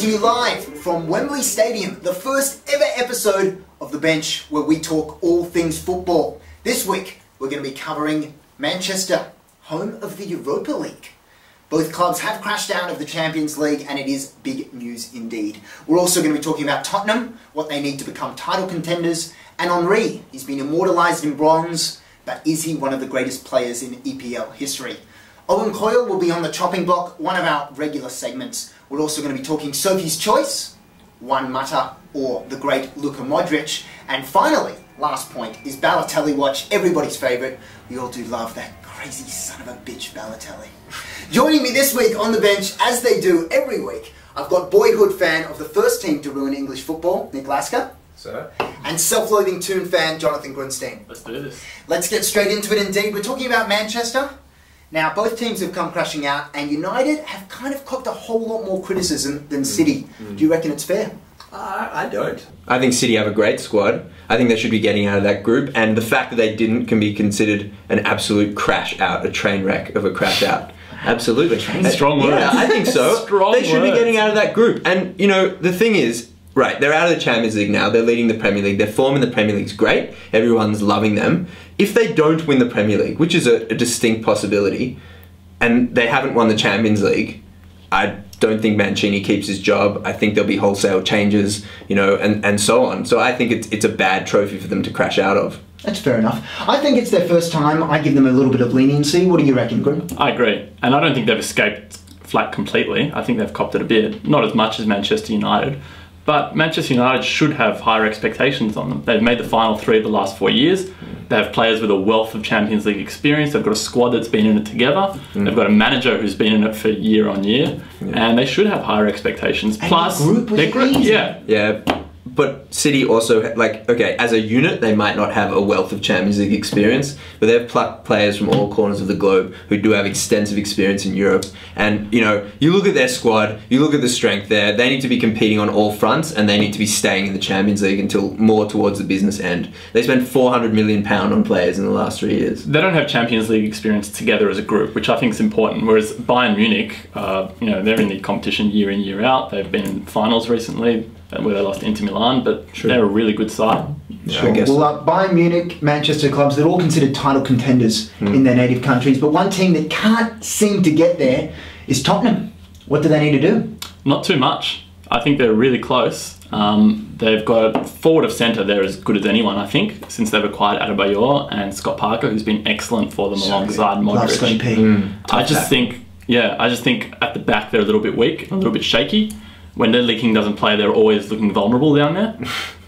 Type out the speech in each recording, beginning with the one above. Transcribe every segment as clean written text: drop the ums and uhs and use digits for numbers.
to you live from Wembley Stadium, the first ever episode of The Bench where we talk all things football. This week we're going to be covering Manchester, home of the Europa League. Both clubs have crashed out of the Champions League and it is big news indeed. We're also going to be talking about Tottenham, what they need to become title contenders, and Henry. He's been immortalised in bronze, but is he one of the greatest players in EPL history? Owen Coyle will be on the chopping block, one of our regular segments. We're also going to be talking Sophie's choice, Juan or the great Luka Modric. And finally, last point, is Balotelli Watch, everybody's favourite. We all do love that crazy son of a bitch Balotelli. Joining me this week on the bench, as they do every week, I've got boyhood fan of the first team to ruin English football, Nick Lasker. Sir? And self-loathing Toon fan, Jonathan Grunstein. Let's do this. Let's get straight into it indeed. We're talking about Manchester. Now, both teams have come crashing out, and United have kind of copped a whole lot more criticism than City. Do you reckon it's fair? I don't. I think City have a great squad. I think they should be getting out of that group, and the fact that they didn't can be considered an absolute crash out, a train wreck of a crash out. Absolutely. Strong words. Yeah, I think so. Strong They should be getting out of that group. And, you know, the thing is, right, they're out of the Champions League now, they're leading the Premier League, their form in the Premier League's great, everyone's loving them. If they don't win the Premier League, which is a distinct possibility, and they haven't won the Champions League, I don't think Mancini keeps his job. I think there'll be wholesale changes, you know, and so on. So I think it's a bad trophy for them to crash out of. That's fair enough. I think it's their first time. I give them a little bit of leniency. What do you reckon, Grim? I agree. And I don't think they've escaped flat completely. I think they've copped it a bit. Not as much as Manchester United. But Manchester United should have higher expectations on them. They've made the final three of the last 4 years. They have players with a wealth of Champions League experience. They've got a squad that's been in it together. They've got a manager who's been in it for year on year. And they should have higher expectations. And plus, their group was easy. Yeah. But City also, like, okay, as a unit, they might not have a wealth of Champions League experience, but they've plucked players from all corners of the globe who do have extensive experience in Europe. And, you know, you look at their squad, you look at the strength there, they need to be competing on all fronts and they need to be staying in the Champions League until more towards the business end. They spent £400 million on players in the last 3 years. They don't have Champions League experience together as a group, which I think is important. Whereas Bayern Munich, you know, they're in the competition year in, year out. They've been in finals recently, where they lost Inter Milan, but they're a really good side. Sure. Well, Bayern Munich, Manchester clubs, they're all considered title contenders in their native countries, but one team that can't seem to get there is Tottenham. What do they need to do? Not too much. I think they're really close. They've got a forward of centre there as good as anyone, I think, since they've acquired Adebayor and Scott Parker, who's been excellent for them alongside Modric. I just think at the back they're a little bit weak, a little bit shaky. When Ledley King doesn't play, they're always looking vulnerable down there.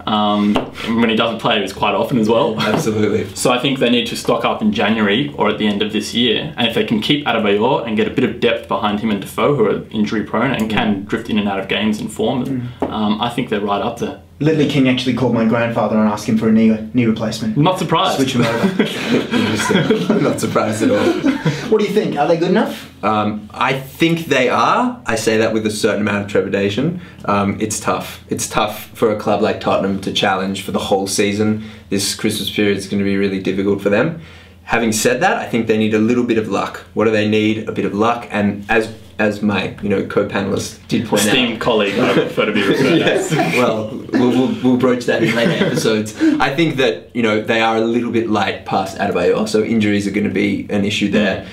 And when he doesn't play, it's quite often as well. Absolutely. So I think they need to stock up in January or at the end of this year. And if they can keep Adebayor and get a bit of depth behind him and Defoe, who are injury prone and can drift in and out of games in form, I think they're right up there. Ledley King actually called my grandfather and asked him for a knee replacement. Not surprised. Switch him over. Interesting. Not surprised at all. What do you think? Are they good enough? I think they are. I say that with a certain amount of trepidation. It's tough. It's tough for a club like Tottenham to challenge for the whole season. This Christmas period is going to be really difficult for them. Having said that, I think they need a little bit of luck. What do they need? A bit of luck. And as my co-panelist did point out, esteemed colleague, I prefer to be referred as. Well, we'll broach that in later episodes. I think that they are a little bit light past Adebayor, so injuries are going to be an issue there.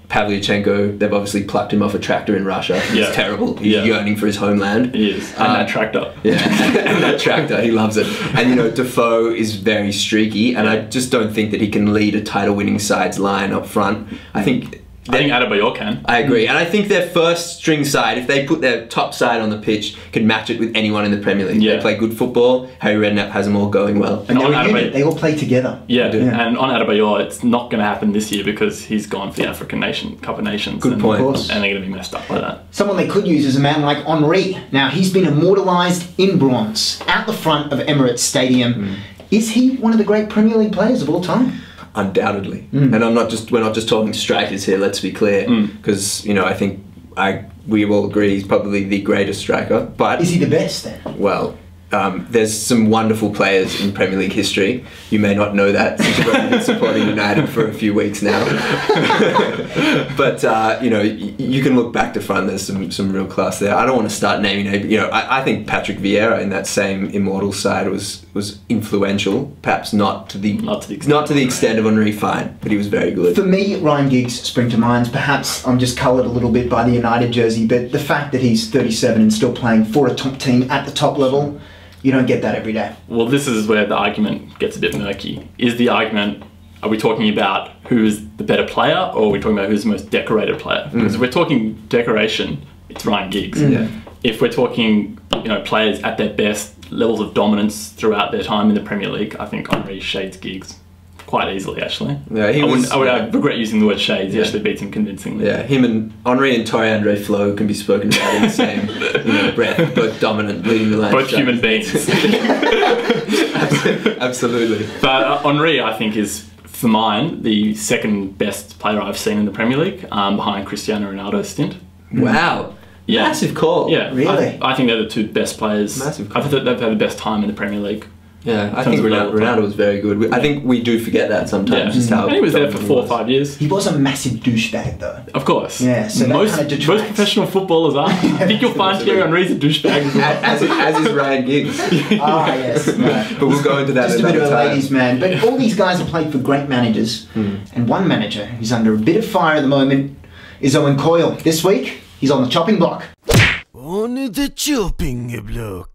Pavlyuchenko, they've obviously plucked him off a tractor in Russia. It's terrible. He's yearning for his homeland. He is. And that tractor. Yeah, and that tractor, he loves it. And Defoe is very streaky, and I just don't think that he can lead a title-winning side's line up front. I think Adebayor can. I agree. And I think their first string side, if they put their top side on the pitch, could match it with anyone in the Premier League. They play good football. Harry Redknapp has them all going well. And they all play together. And on Adebayor, it's not going to happen this year because he's gone for the African Cup of Nations. Good point. And they're going to be messed up by that. Someone they could use is a man like Henry. Now, he's been immortalised in bronze out the front of Emirates Stadium. Is he one of the great Premier League players of all time? Undoubtedly. And we're not just talking strikers here, let's be clear, because I think we all agree he's probably the greatest striker. But is he the best then? Well, there's some wonderful players in Premier League history. You may not know that since you've only been supporting United for a few weeks now. But, you can look back to front, there's some real class there. I don't want to start naming names, but, I think Patrick Vieira in that same Immortal side was influential, perhaps not to the extent of Henry, fine, but he was very good. For me, Ryan Giggs spring to mind. Perhaps I'm just coloured a little bit by the United jersey, but the fact that he's 37 and still playing for a top team at the top level, you don't get that every day. Well, this is where the argument gets a bit murky. Are we talking about who's the better player, or are we talking about who's the most decorated player? Because if we're talking decoration, it's Ryan Giggs. Yeah. If we're talking, players at their best, levels of dominance throughout their time in the Premier League, I think Henry shades Giggs quite easily, actually. Yeah, I would regret using the word shades. He actually beats him convincingly. Yeah, him and Henry and Torre Andre Flo can be spoken about in the same breath, both dominant, leading the line. Both human beings. Absolutely. But Henry, I think, is, for mine, the second best player I've seen in the Premier League, behind Cristiano Ronaldo's stint. Wow. Yeah. Massive call. Yeah. Really? I think they're the two best players. Massive call. I think they've had the best time in the Premier League. Yeah, I think Ronaldo was very good. I think we do forget that sometimes. Just how and he was there for 4 or 5 years. He was a massissive douchebag, though. Of course. Yeah, so most that kind of detracts. professional footballers are. I think you'll find Thierry Henry's a douchebag as well. as is Ryan Giggs. Yes. No. But we'll go into that Just a bit another of a time. ladies' man. But all these guys have played for great managers. And one manager who's under a bit of fire at the moment is Owen Coyle. This week, he's on the chopping block. On the chopping block.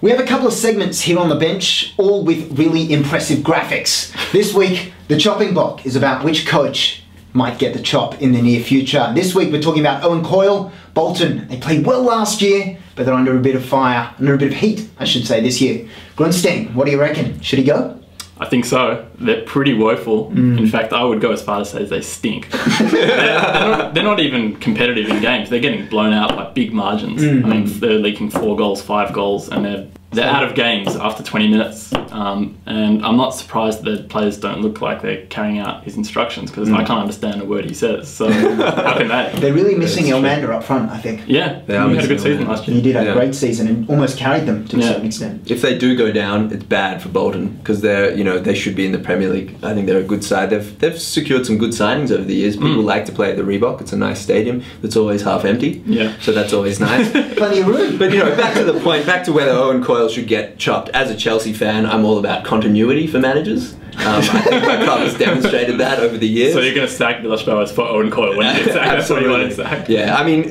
We have a couple of segments here on the bench, all with really impressive graphics. This week, the chopping block is about which coach might get the chop in the near future. This week, we're talking about Owen Coyle, Bolton. They played well last year, but they're under a bit of fire, under a bit of heat, I should say, this year. Grunstein, what do you reckon? Should he go? I think so. They're pretty woeful. In fact, I would go as far as to say they stink. they're not even competitive in games. They're getting blown out by big margins. I mean, they're leaking 4 goals, 5 goals, and they're out of games after 20 minutes. And I'm not surprised that players don't look like they're carrying out his instructions, because I can't understand a word he says. So how can they? They're really missing Elmander up front, I think. Yeah, he had a good season last year. He did have a great season and almost carried them to a certain extent. If they do go down, it's bad for Bolton, because they should be in the Premier League. I think they're a good side. They've secured some good signings over the years. People like to play at the Reebok. It's a nice stadium that's always half empty. Yeah. So that's always nice. Plenty of room. But back to the point, back to whether Owen Coyle should get chopped. As a Chelsea fan, I'm all about continuity for managers. I think my club has demonstrated that over the years. So you're going to sack Villas-Boas for Owen Coyle when you get sacked? That's what you want to sack? Yeah, I mean,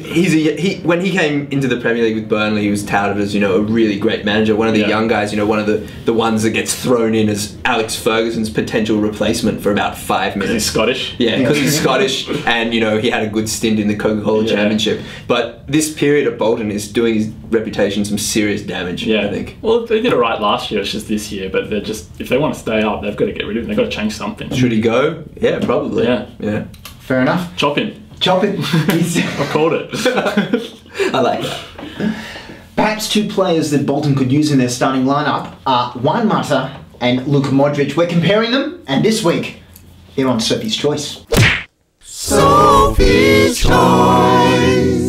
when he came into the Premier League with Burnley, he was touted as a really great manager, one of the young guys, one of the ones that gets thrown in as Alex Ferguson's potential replacement for about 5 minutes. He's Scottish. Yeah, because he's Scottish, and he had a good stint in the Coca-Cola Championship. But this period at Bolton is doing his reputation some serious damage. I think. Well, they did it right last year. It's just this year, but if they want to stay up, they've got to get rid of him. They've got to change something. Should he go? Yeah, probably. Yeah. Fair enough. Chop him. Chop it. I called it. I like that. Perhaps 2 players that Bolton could use in their starting lineup are Juan and Luka Modric. We're comparing them, and this week they're on Sophie's Choice. Sophie's Choice.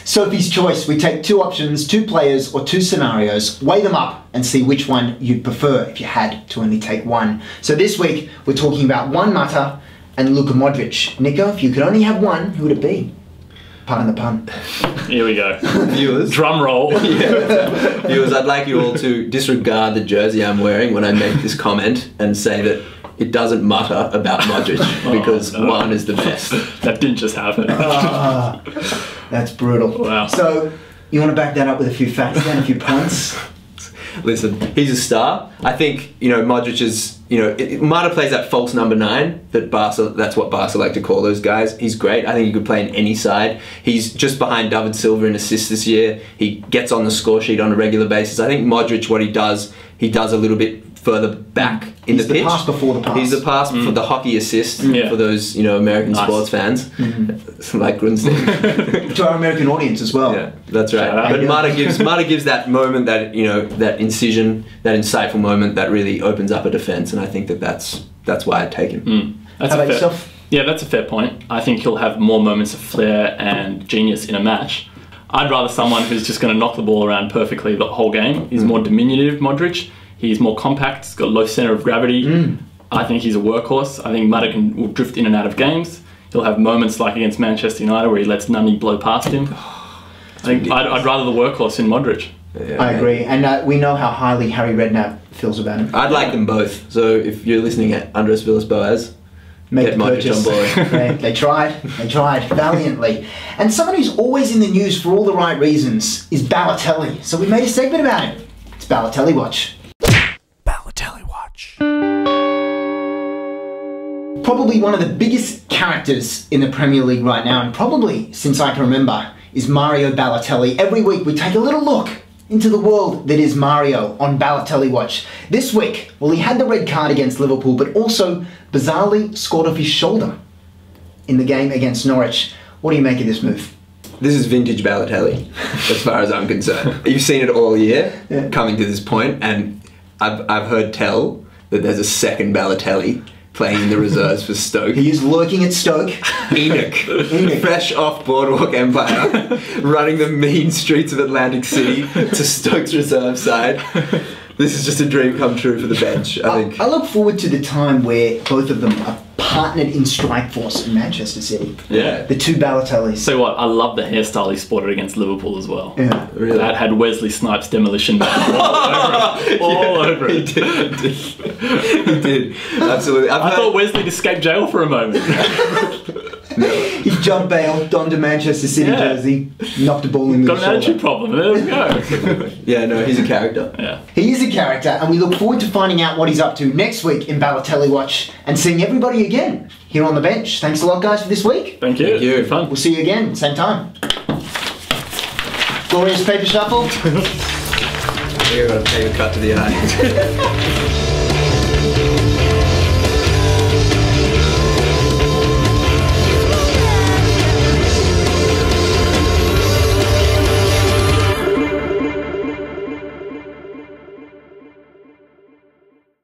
Sophie's Choice. We take 2 options, 2 players or 2 scenarios, weigh them up and see which one you'd prefer if you had to only take one. So this week we're talking about Juan Mata and Luka Modric. Nico, if you could only have one, who would it be? Pardon the pun. Here we go. Viewers. Drum roll. Viewers, I'd like you all to disregard the jersey I'm wearing when I make this comment and say that it doesn't matter about Modric because Juan is the best. That didn't just happen. That's brutal. Wow. So, you want to back that up with a few facts then, a few points? Listen, he's a star. I think, Modric is, Mata plays that false number 9 that's what Barca like to call those guys. He's great. I think he could play in any side. He's just behind David Silva in assists this year. He gets on the score sheet on a regular basis. I think Modric, what he does a little bit further back in the pitch. He's the pass before the pass. He's the pass for the hockey assist for those, American sports fans, like Grunstein. To our American audience as well. Yeah, that's right. But Mata gives that moment, that that incision, that insightful moment that really opens up a defence, and I think that's why I'd take him. How about yourself? Yeah, that's a fair point. I think he'll have more moments of flair and genius in a match. I'd rather someone who's just going to knock the ball around perfectly the whole game. He's more diminutive, Modric. He's more compact. He's got low centre of gravity. I think he's a workhorse. I think Modric will drift in and out of games. He'll have moments like against Manchester United where he lets Nunny blow past him. I think I'd rather the workhorse in Modric. Yeah, I agree, and we know how highly Harry Redknapp feels about him. I'd like them both. So if you're listening at Andres Villas-Boas, make get the purchase. Modric on board. They tried valiantly. And someone who's always in the news for all the right reasons is Balotelli. So we made a segment about him. It's Balotelli Watch. Balotelli Watch. Probably one of the biggest characters in the Premier League right now, and probably since I can remember, is Mario Balotelli. Every week we take a little look into the world that is Mario on Balotelli Watch. This week, well, he had the red card against Liverpool, but also bizarrely scored off his shoulder in the game against Norwich. What do you make of this move? This is vintage Balotelli, as far as I'm concerned. You've seen it all year, coming to this point, and I've heard tell that there's a second Balotelli playing in the reserves for Stoke. He is lurking at Stoke. Enoch. Fresh off Boardwalk Empire, running the mean streets of Atlantic City to Stoke's reserve side. This is just a dream come true for the bench, I think. I look forward to the time where both of them are partnered in strike force in Manchester City. Yeah. The two Balotellis. So what? I love the hairstyle he sported against Liverpool as well. Yeah. Really? That had Wesley Snipes demolition man all over it. He did. Absolutely. I thought Wesley had escaped jail for a moment. He jumped bail, donned a Manchester City jersey, knocked a ball in with Got his an shoulder. attitude problem. There we go. Yeah, no, he's a character. Yeah. He is a character, and we look forward to finding out what he's up to next week in Balotelli Watch and seeing everybody again here on the bench. Thanks a lot, guys, for this week. Thank you. Thank you. Good fun. We'll see you again, same time. Glorious paper shuffle. We're going to take a cut to the eye.